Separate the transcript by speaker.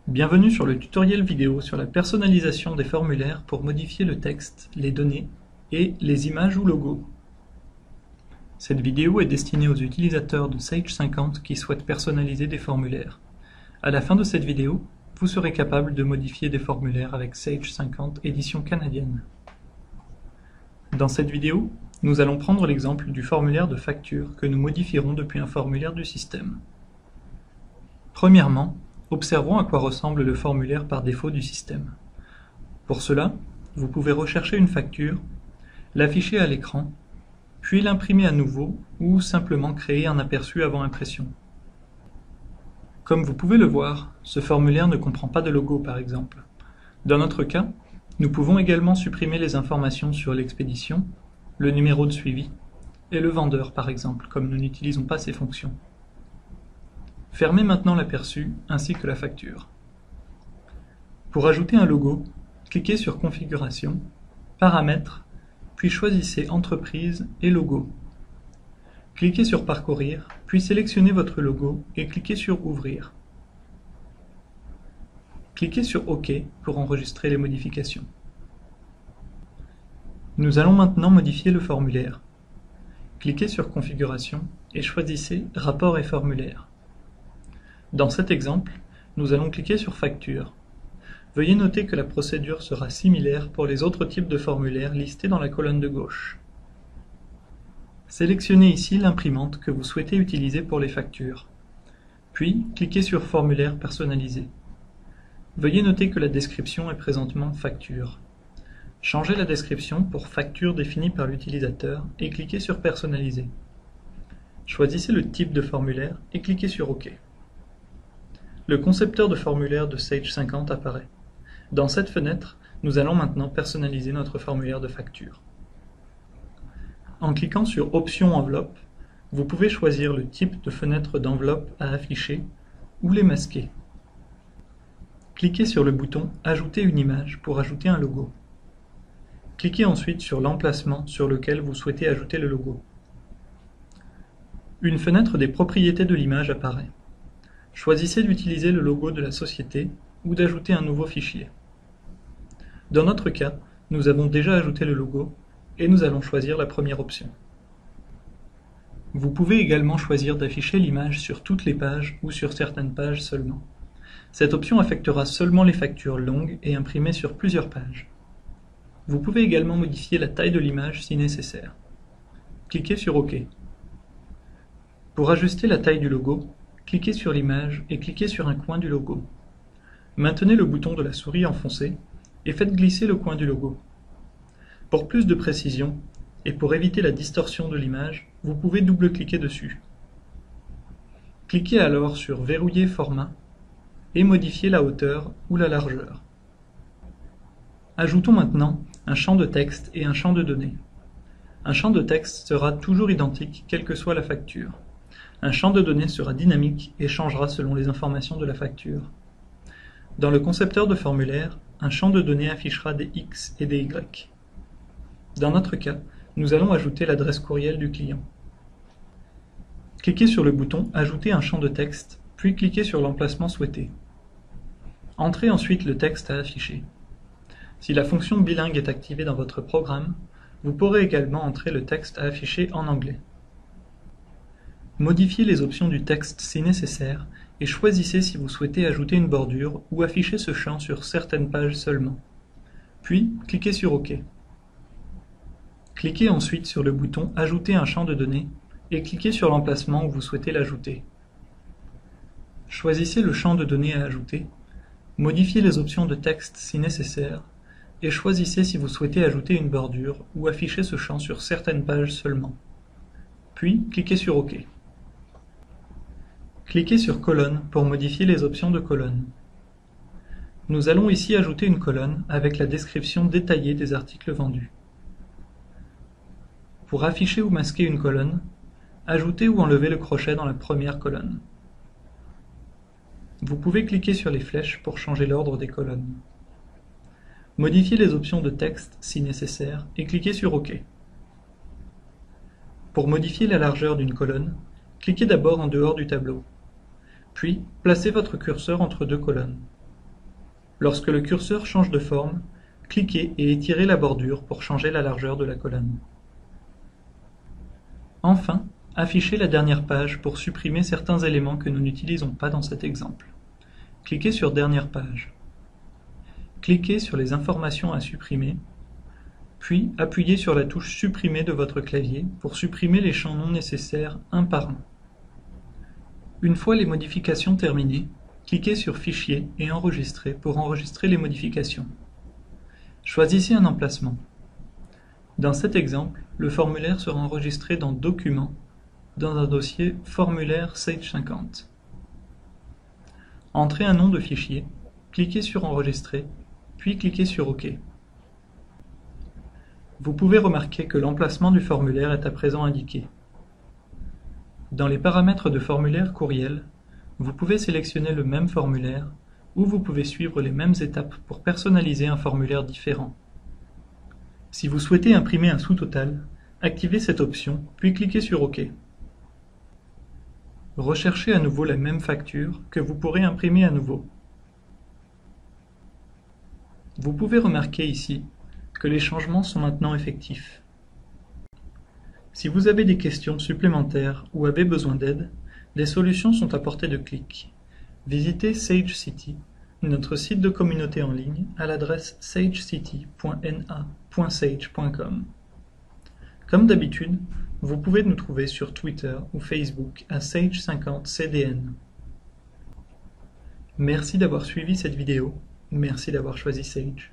Speaker 1: Bienvenue sur le tutoriel vidéo sur la personnalisation des formulaires pour modifier le texte, les données et les images ou logos. Cette vidéo est destinée aux utilisateurs de Sage 50 qui souhaitent personnaliser des formulaires. À la fin de cette vidéo, vous serez capable de modifier des formulaires avec Sage 50 édition canadienne. Dans cette vidéo, nous allons prendre l'exemple du formulaire de facture que nous modifierons depuis un formulaire du système. Premièrement, observons à quoi ressemble le formulaire par défaut du système. Pour cela, vous pouvez rechercher une facture, l'afficher à l'écran, puis l'imprimer à nouveau ou simplement créer un aperçu avant impression. Comme vous pouvez le voir, ce formulaire ne comprend pas de logo par exemple. Dans notre cas, nous pouvons également supprimer les informations sur l'expédition, le numéro de suivi et le vendeur par exemple, comme nous n'utilisons pas ces fonctions. Fermez maintenant l'aperçu ainsi que la facture. Pour ajouter un logo, cliquez sur Configuration, Paramètres, puis choisissez Entreprise et Logo. Cliquez sur Parcourir, puis sélectionnez votre logo et cliquez sur Ouvrir. Cliquez sur OK pour enregistrer les modifications. Nous allons maintenant modifier le formulaire. Cliquez sur Configuration et choisissez Rapport et formulaire. Dans cet exemple, nous allons cliquer sur Facture. Veuillez noter que la procédure sera similaire pour les autres types de formulaires listés dans la colonne de gauche. Sélectionnez ici l'imprimante que vous souhaitez utiliser pour les factures. Puis, cliquez sur Formulaire personnalisé. Veuillez noter que la description est présentement Facture. Changez la description pour Facture définie par l'utilisateur et cliquez sur Personnaliser. Choisissez le type de formulaire et cliquez sur OK. Le concepteur de formulaire de Sage 50 apparaît. Dans cette fenêtre, nous allons maintenant personnaliser notre formulaire de facture. En cliquant sur Options enveloppe, vous pouvez choisir le type de fenêtre d'enveloppe à afficher ou les masquer. Cliquez sur le bouton Ajouter une image pour ajouter un logo. Cliquez ensuite sur l'emplacement sur lequel vous souhaitez ajouter le logo. Une fenêtre des propriétés de l'image apparaît. Choisissez d'utiliser le logo de la société ou d'ajouter un nouveau fichier. Dans notre cas, nous avons déjà ajouté le logo et nous allons choisir la première option. Vous pouvez également choisir d'afficher l'image sur toutes les pages ou sur certaines pages seulement. Cette option affectera seulement les factures longues et imprimées sur plusieurs pages. Vous pouvez également modifier la taille de l'image si nécessaire. Cliquez sur OK. Pour ajuster la taille du logo, cliquez sur l'image et cliquez sur un coin du logo. Maintenez le bouton de la souris enfoncé et faites glisser le coin du logo. Pour plus de précision et pour éviter la distorsion de l'image, vous pouvez double-cliquer dessus. Cliquez alors sur Verrouiller format et modifiez la hauteur ou la largeur. Ajoutons maintenant un champ de texte et un champ de données. Un champ de texte sera toujours identique quelle que soit la facture. Un champ de données sera dynamique et changera selon les informations de la facture. Dans le concepteur de formulaire, un champ de données affichera des X et des Y. Dans notre cas, nous allons ajouter l'adresse courriel du client. Cliquez sur le bouton Ajouter un champ de texte, puis cliquez sur l'emplacement souhaité. Entrez ensuite le texte à afficher. Si la fonction bilingue est activée dans votre programme, vous pourrez également entrer le texte à afficher en anglais. Modifiez les options du texte si nécessaire et choisissez si vous souhaitez ajouter une bordure ou afficher ce champ sur certaines pages seulement. Puis, cliquez sur OK. Cliquez ensuite sur le bouton Ajouter un champ de données et cliquez sur l'emplacement où vous souhaitez l'ajouter. Choisissez le champ de données à ajouter, modifiez les options de texte si nécessaire et choisissez si vous souhaitez ajouter une bordure ou afficher ce champ sur certaines pages seulement. Puis, cliquez sur OK. Cliquez sur Colonne pour modifier les options de colonne. Nous allons ici ajouter une colonne avec la description détaillée des articles vendus. Pour afficher ou masquer une colonne, ajoutez ou enlevez le crochet dans la première colonne. Vous pouvez cliquer sur les flèches pour changer l'ordre des colonnes. Modifiez les options de texte si nécessaire et cliquez sur OK. Pour modifier la largeur d'une colonne, cliquez d'abord en dehors du tableau. Puis, placez votre curseur entre deux colonnes. Lorsque le curseur change de forme, cliquez et étirez la bordure pour changer la largeur de la colonne. Enfin, affichez la dernière page pour supprimer certains éléments que nous n'utilisons pas dans cet exemple. Cliquez sur Dernière page. Cliquez sur les informations à supprimer, puis appuyez sur la touche Supprimer de votre clavier pour supprimer les champs non nécessaires un par un. Une fois les modifications terminées, cliquez sur Fichier et Enregistrer pour enregistrer les modifications. Choisissez un emplacement. Dans cet exemple, le formulaire sera enregistré dans Documents, dans un dossier Formulaire Sage 50. Entrez un nom de fichier, cliquez sur Enregistrer, puis cliquez sur OK. Vous pouvez remarquer que l'emplacement du formulaire est à présent indiqué. Dans les paramètres de formulaire courriel, vous pouvez sélectionner le même formulaire ou vous pouvez suivre les mêmes étapes pour personnaliser un formulaire différent. Si vous souhaitez imprimer un sous-total, activez cette option, puis cliquez sur OK. Recherchez à nouveau la même facture que vous pourrez imprimer à nouveau. Vous pouvez remarquer ici que les changements sont maintenant effectifs. Si vous avez des questions supplémentaires ou avez besoin d'aide, des solutions sont à portée de clic. Visitez Sage City, notre site de communauté en ligne, à l'adresse sagecity.na.sage.com. Comme d'habitude, vous pouvez nous trouver sur Twitter ou Facebook à Sage50CDN. Merci d'avoir suivi cette vidéo. Merci d'avoir choisi Sage.